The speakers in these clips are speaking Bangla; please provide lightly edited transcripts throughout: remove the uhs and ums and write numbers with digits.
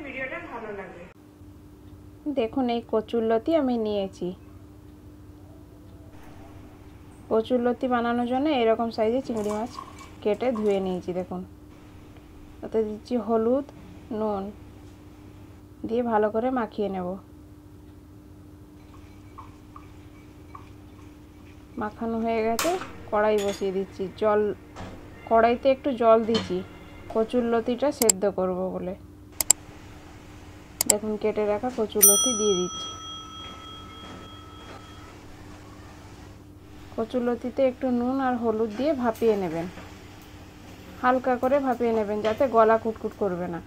ভিডিওটা ভালো লাগবে। দেখুন এই কচুরলতি আমি নিয়েছি। কচুরলতি বানানোর জন্য এরকম সাইজে চিংড়ি মাছ কেটে ধুয়ে নিয়েছি। দেখুন তাতে দিচ্ছি হলুদ, নুন দিয়ে ভালো করে মাখিয়ে নেব। মাখানো হয়ে গেছে, কড়াই বসিয়ে দিচ্ছি। কড়াইতে একটু জল দিচ্ছি কচুরলতিটা সেদ্ধ করব বলে। দেখুন কেটে রাখা কচুরলতি দিয়ে দিচ্ছি। কচুরলতিতে একটু নুন আর হলুদ দিয়ে ভাপিয়ে নেবেন, হালকা করে ভাপিয়ে নেবেন যাতে গলা কুটকুট করবে না।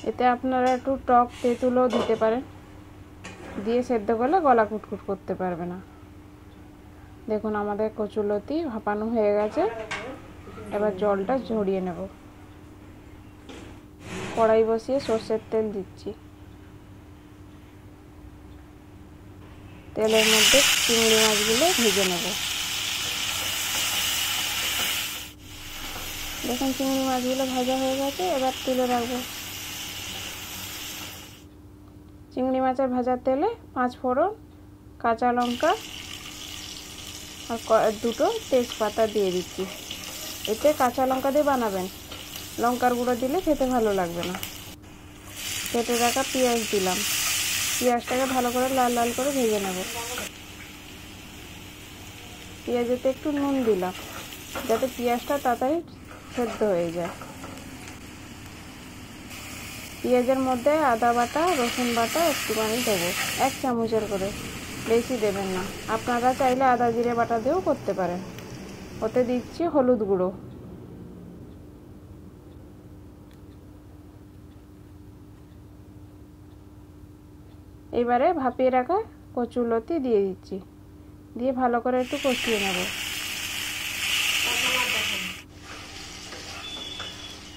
এতে আপনারা একটু টক তেঁতুলও দিতে পারেন, দিয়ে সেদ্ধ করলে গলা কুটকুট করতে পারবে না। দেখুন আমাদের কচুরলতি ভাপানো হয়ে গেছে, এবার জলটা ঝরিয়ে নেব। কড়াই বসিয়ে সর্ষের তেল দিচ্ছি। তেলের মধ্যে চিংড়ি মাছগুলো ভেজে নেব। দেখুন চিংড়ি মাছগুলো ভাজা হয়ে গেছে, এবার তুলে রাখবো। চিংড়ি মাছের ভাজা তেলে 5 ফোড়ন, কাঁচা লঙ্কা আর দুটো তেজপাতা দিয়ে দিচ্ছি। এতে কাঁচা লঙ্কা দিয়ে বানাবেন, লঙ্কার গুঁড়ো দিলে খেতে ভালো লাগবে না। কেটে রাখা পেঁয়াজ দিলাম, পেঁয়াজটাকে ভালো করে লাল লাল করে ভেজে নেব। পেঁয়াজেতে একটু নুন দিলাম যাতে পেঁয়াজটা তাড়াতাড়ি সেদ্ধ হয়ে যায়। পেঁয়াজের মধ্যে আদা বাটা, রসুন বাটা একটুখানি দেবো, 1 চামচের করে, বেশি দেবেন না। আপনারা চাইলে আদা জিরে বাটা দিয়েও করতে পারেন। ওতে দিচ্ছি হলুদ গুঁড়ো। এবারে ভাপিয়ে রাখা কচুরলতি দিয়ে দিচ্ছি, দিয়ে ভালো করে একটু কষিয়ে নেব।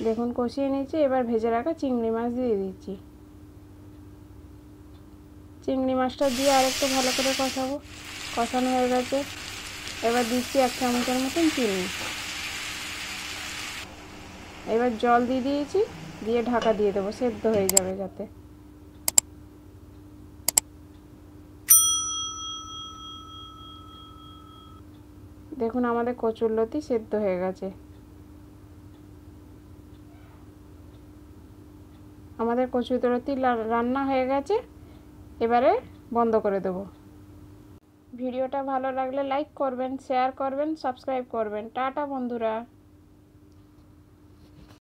দেখুন কষিয়ে নিয়েছি, এবার ভেজে রাখা চিংড়ি মাছ দিয়ে দিচ্ছি। চিংড়ি মাছটা দিয়ে আরেকটু ভালো করে কষাবো। কষানো হয়ে গেছে, এবার দিচ্ছি 1 চামচের মতন চিনি। এবার জল দিয়ে দিয়েছি, দিয়ে ঢাকা দিয়ে দেবো, সেদ্ধ হয়ে যাবে যাতে। দেখুন আমাদের কচুরলতি সেদ্ধ হয়ে গেছে। আমাদের কচুরলতি রান্না হয়ে গেছে, এবারে বন্ধ করে দেব। ভিডিওটা ভালো লাগলে লাইক করবেন, শেয়ার করবেন, সাবস্ক্রাইব করবেন। টাটা বন্ধুরা।